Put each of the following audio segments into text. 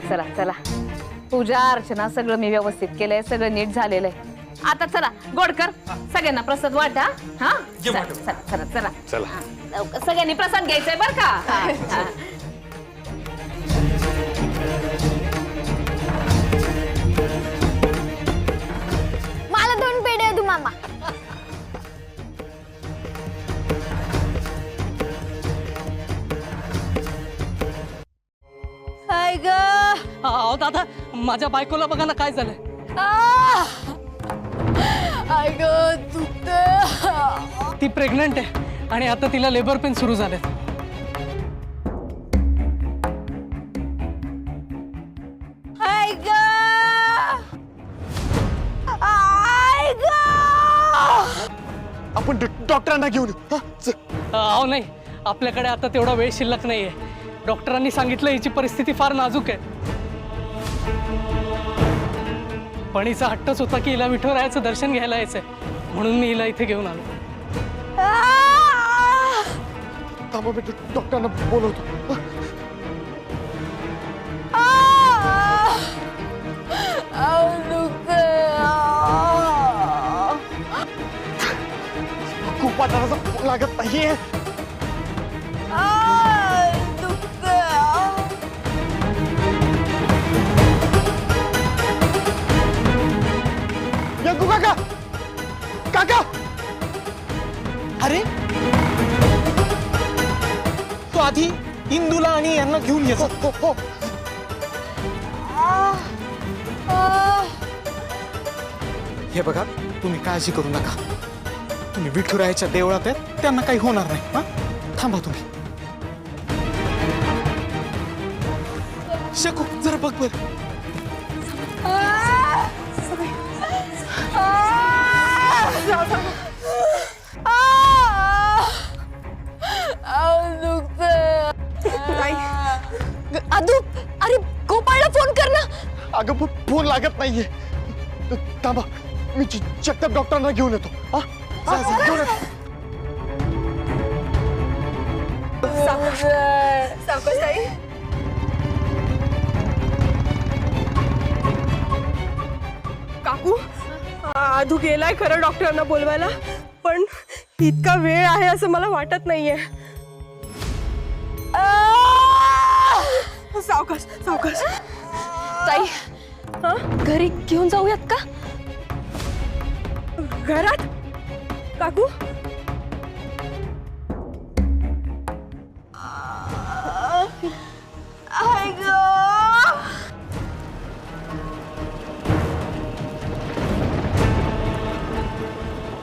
चला चला, पूजा अर्चना सगळं मी व्यवस्थित केलंय, सगळं नीट झालेलं आहे. आता चला गोडकर, सगळ्यांना प्रसाद वाटा. हा चला चला चला चला चला. लवकर सगळ्यांनी प्रसाद घ्यायचंय बर का. मला 2 पेढे दे मामा. हाय ग. अहो दादा, माझ्या बायकोला बघा ना काय झालंय. हाय ग दुखत. ती प्रेग्नंट आहे आणि आता तिला लेबर पेन सुरू झाले. हाय ग. हाय ग. आपण डॉक्टरांना घेऊन येऊ. हा, चल. अहो नाही, आपल्याकडे आता तेवढा वेळ शिल्लक नाहीये. डॉक्टरांनी सांगितलं हिची परिस्थिती फार नाजूक आहे. पण हिचा हट्टच होता की हिला विठुरायाचं दर्शन घ्यायला यायचंय, म्हणून मी हिला इथे घेऊन आलो. थांबा, मी डॉक्टरांना बोलवतो. खूप वाटायला लागत नाहीये. यंकू काका, काका. अरे तू आधी इंदूला आणि यांना घेऊन ये. हो हो हो. हे बघा, तुम्ही काळजी करू नका. तुम्ही विठुरायाच्या देवळात आहेत, त्यांना काही होणार नाही. हा, थांबा तुम्ही. शकू जरा बघ बर. आदू, अरे गोपाळला फोन कर ना. अगं फोन लागत नाहीये. थांबा, मी जगताप डॉक्टरांना घेऊन येतो. हा, जा, घेऊन येतो. काकू, आधू गेलाय खरं डॉक्टरांना बोलवायला, पण इतका वेळ आहे असं मला वाटत नाहीये. सावकाश सावकाश. ताई, घरी घेऊन जाऊयात का? घरात? काकू,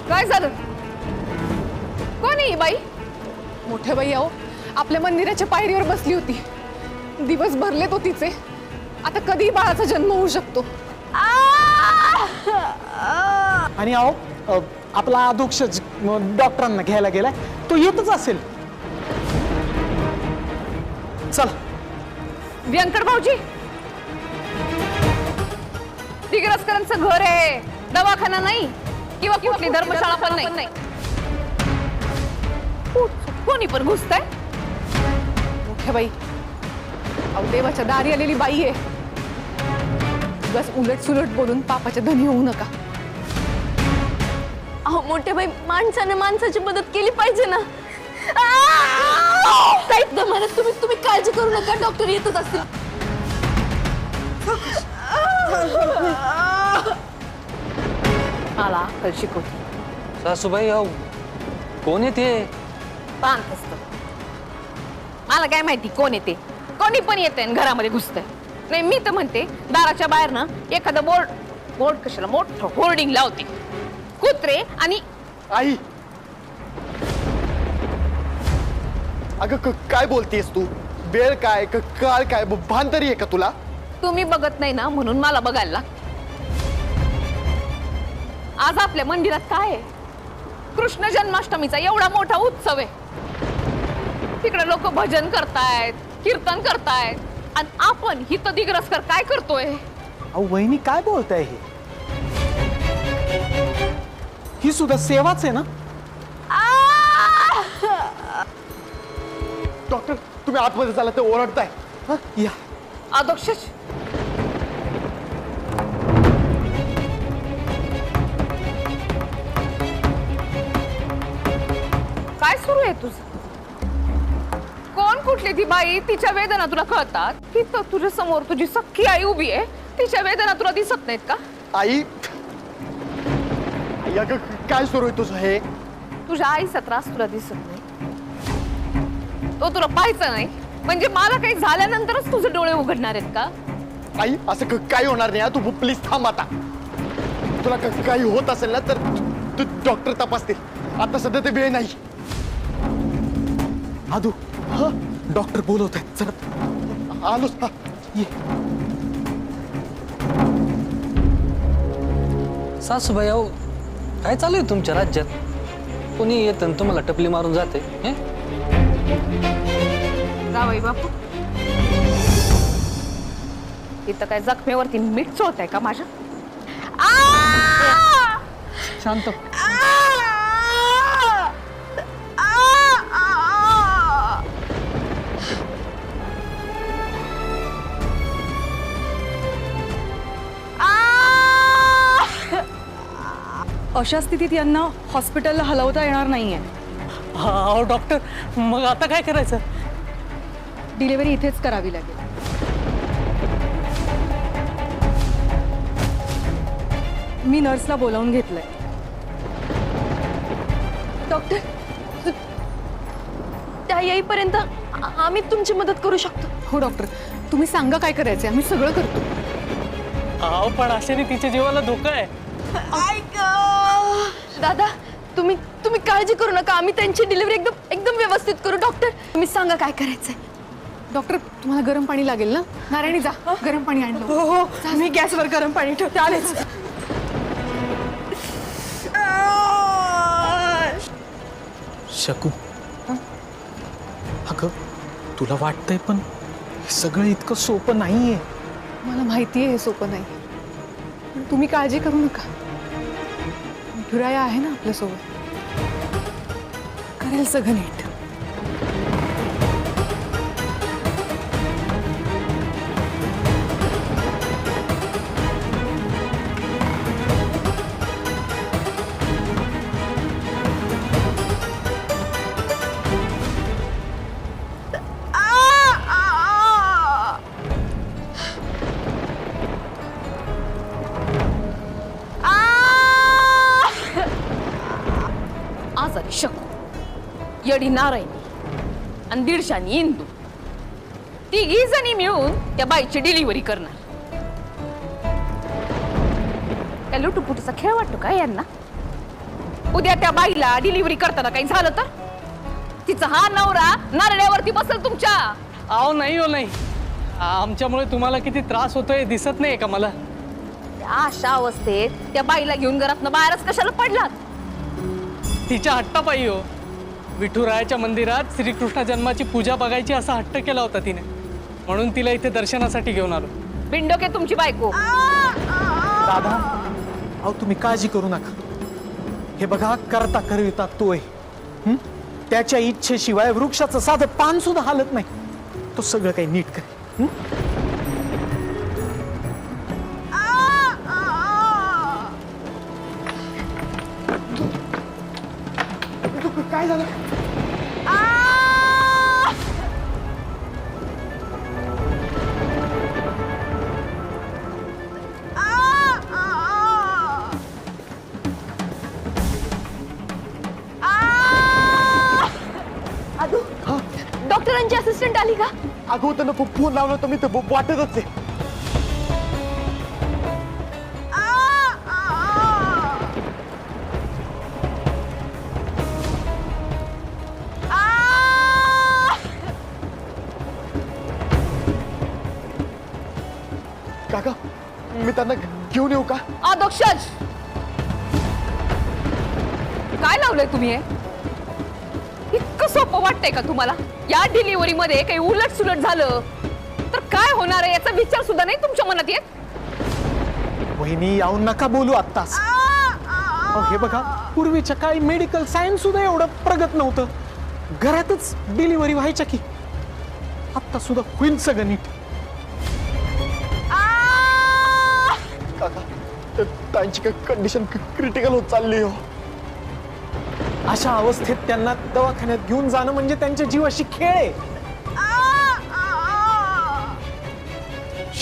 काय झालं? कोण आहे ही बाई? मोठ्या बाई आहो, आपल्या मंदिराच्या पायरीवर बसली होती. दिवस भरले तो तिचे. आता कधी बाळाचा जन्म होऊ शकतो. आणि अहो, आपला अधोक्षज डॉक्टरांना घ्यायला गेलाय, तो येतच असेल. चला. व्यंकट भाऊजी, दिग्रसकरांचं घर आहे, दवाखाना नाही किंवा कुठली धर्मशाळा पण नाही. कोणी पण घुसताय. मोठ्या बाई, अहो देवाच्या दारी आलेली बाई आहे. बस उलट सुलट बोलून पापाच्या धनी होऊ नका. अहो मोठे बाई, माणसाने माणसाची मदत केली पाहिजे ना. काही तुम्हाला तुम्ही काळजी करू नका, डॉक्टर येतच असतील. मला अक्कल शिकवते. सासूबाई, अहो कोण येते? शांत असतं. मला काय माहिती कोण येते. कोणी पण येते घरामध्ये घुसतंय. नाही, मी तर म्हणते दाराच्या बाहेर ना एखादं बोर्ड कशाला मोठं होर्डिंग लावते. कुत्रे आणि आई, अगं काय बोलतेस तू? वेळ काय, काळ काय, भान तरी आहे का तुला? तुम्ही बघत नाही ना म्हणून मला बघायला लागतं. आज आपल्या मंदिरात काय आहे? कृष्ण जन्माष्टमीचा एवढा मोठा उत्सव आहे. तिकडे लोक भजन करतायत, कीर्तन करतायत, आणि आपण ही तर दिग्रसकर काय करतोय? अहो वहिनी, काय बोलताय हे? ही सुद्धा सेवाच आहे ना. डॉक्टर, तुम्ही आतमध्ये झाला तर ओरडताय. या. अध्यक्ष, तुझं? कोण कुठली ती बाई? तिच्या वेदना तुला कळतात? की तर तुझ्या समोर तुझी सख्खी आई उभी आहे, तिच्या वेदना तुला दिसत नाहीत का? आई आई, अगं काय सुरू आहे तुझं हे? तुझ्या आईचा त्रास तुला दिसत नाही, तो तुला पाहायचा नाही म्हणजे मला काही झाल्यानंतरच तुझे डोळे उघडणार आहेत का? आई असं काही होणार नाही. तू प्लीज थांब आता. तुला काही होत असेल ना तर तू डॉक्टर तपासतील. आता सध्या ते वेळ नाही. आदू हा डॉक्टर बोलवत आहेत, चला आलोच. हा ये. सासूबाई अहो काय चालू आहे तुमच्या राज्यात? कोणी येतं आणि तुम्हाला टपली मारून जाते? जावई बापू, इथं काय जखमेवरती मीठ चोळत आहे का माझ्या? शांत. अशा स्थितीत यांना हॉस्पिटलला हलवता येणार नाहीये. हा डॉक्टर, मग आता काय करायचं? डिलिव्हरी इथेच करावी लागेल. मी नर्सला बोलावून घेतलंय. डॉक्टर, त्या येईपर्यंत आम्ही तुमची मदत करू शकतो. हो डॉक्टर, तुम्ही सांगा काय करायचंय, आम्ही सगळं करतो. अहो पण अशाने तिच्या जीवाला धोका आहे. दादा, तुम्ही काळजी करू नका. आम्ही त्यांची डिलिव्हरी एकदम व्यवस्थित करू. डॉक्टर, तुम्ही सांगा काय करायचंय. डॉक्टर, तुम्हाला गरम पाणी लागेल ना? नारायणी जा, गरम पाणी आणलं. हो हो, मी गॅसवर गरम पाणी ठेवते. आलेच. शकू अगं तुला वाटतंय पण हे सगळं इतकं सोपं नाहीये. मला माहिती आहे हे सोपं नाही, पण तुम्ही काळजी करू नका. विठुराया आहे ना आपल्यासोबत, करेल सगळं नीट. आजारी शकू, येडी नारायणी आणि दीडशानी इंदू, तिघी जणी मिळून त्या बाईची डिलिव्हरी करणार. त्या लुटुपुटीचा खेळ वाटतो का यांना? उद्या त्या बाईला डिलिव्हरी करताना काही झालं तर तिचा हा नवरा नारळ्यावरती बसेल तुमच्या. अहो नाही हो नाही, आमच्यामुळे तुम्हाला किती त्रास होतोय दिसत नाही का मला? त्या अशा अवस्थेत त्या बाईला घेऊन घरातनं बाहेरच कशाला पडलात? तिच्या हट्टापायी हो. विठुरायाच्या मंदिरात श्रीकृष्ण जन्माची पूजा बघायची असा हट्ट केला होता तिने, म्हणून तिला इथे दर्शनासाठी घेऊन आलो. बिंडोके तुमची बायको. दादा अहो तुम्ही काळजी करू नका. हे बघा करता करविता तोय. त्याच्या इच्छेशिवाय वृक्षाचं साधं पान सुद्धा हालत नाही. तो सगळं काही नीट करे. काय झालं? डॉक्टरांची असिस्टंट आली का? अगं त्यांना फोन लावला तर मी ते वाटतच आहे. काका मी त्यांना घेऊन येऊ का? अधोक्षज, काय लावलंय तुम्ही हे? इतकं सोपं वाटतंय का तुम्हाला? या डिलिव्हरी मध्ये काही उलट सुलट झालं तर काय होणार आहे याचा विचार सुद्धा नाही तुमच्या मनात येत? वहिनी यावून नका बोलू आत्ताच. हे बघा पूर्वीच्या काळी मेडिकल सायन्स सुद्धा एवढं प्रगत नव्हतं. घरातच डिलिव्हरी व्हायच्या की. आत्ता सुद्धा होईल सगळं नीट. काका त्यांची कंडिशन क्रिटिकल होत चालली हो. अशा अवस्थेत त्यांना दवाखान्यात घेऊन जाणं म्हणजे त्यांच्या जीवाशी खेळ आहे.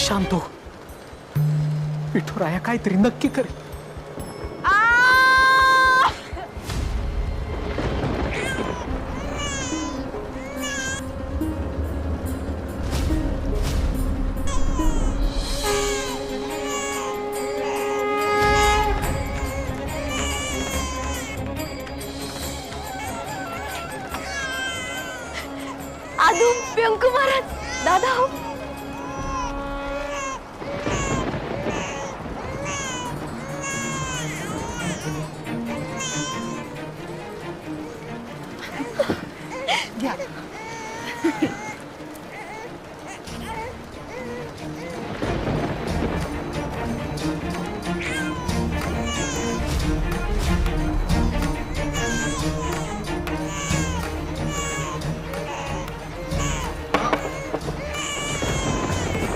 शांत हो. विठुराया काहीतरी नक्की करे. आदू व्यंकू महाराज दादा हो.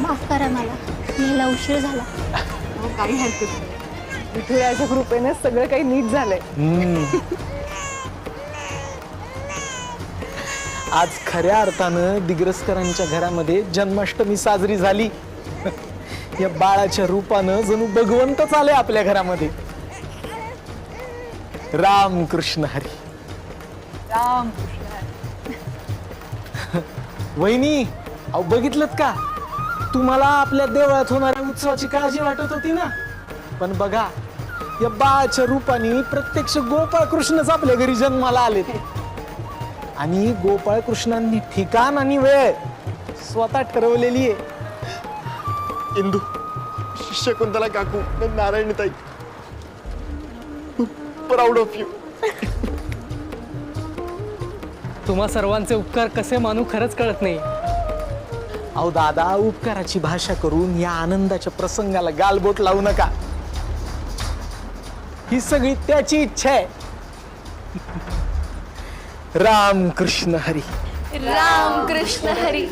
माफ करा मला यायला उशीर झाला. काही हरकत नाही. विठुरायाच्या कृपेने सगळं काही नीट झालंय. आज खऱ्या अर्थानं दिग्रसकरांच्या घरामध्ये जन्माष्टमी साजरी झाली. या बाळाच्या रूपानं जणू भगवंतच आले आपल्या घरामध्ये. राम कृष्ण हरी. राम वहिनी, अहो बघितलं का, तुम्हाला आपल्या देवळात होणाऱ्या उत्सवाची काळजी वाटत होती ना, पण बघा या बाळाच्या रूपाने प्रत्यक्ष गोपाळ कृष्णच आपल्या घरी जन्माला आले. आणि गोपाळ कृष्णांनी ठिकाण आणि वेळ स्वतः ठरवलेली आहे. इंदू, शकुंतला काकू, नारायणताई, प्राऊड ऑफ यू. तुम्हा सर्वांचे उपकार कसे मानू खरंच कळत नाही. अहो दादा, उपकाराची भाषा करून या आनंदाच्या प्रसंगाला गालबोट लावू नका. ही सगळी त्याची इच्छा आहे. राम कृष्ण हरी. राम कृष्ण हरी.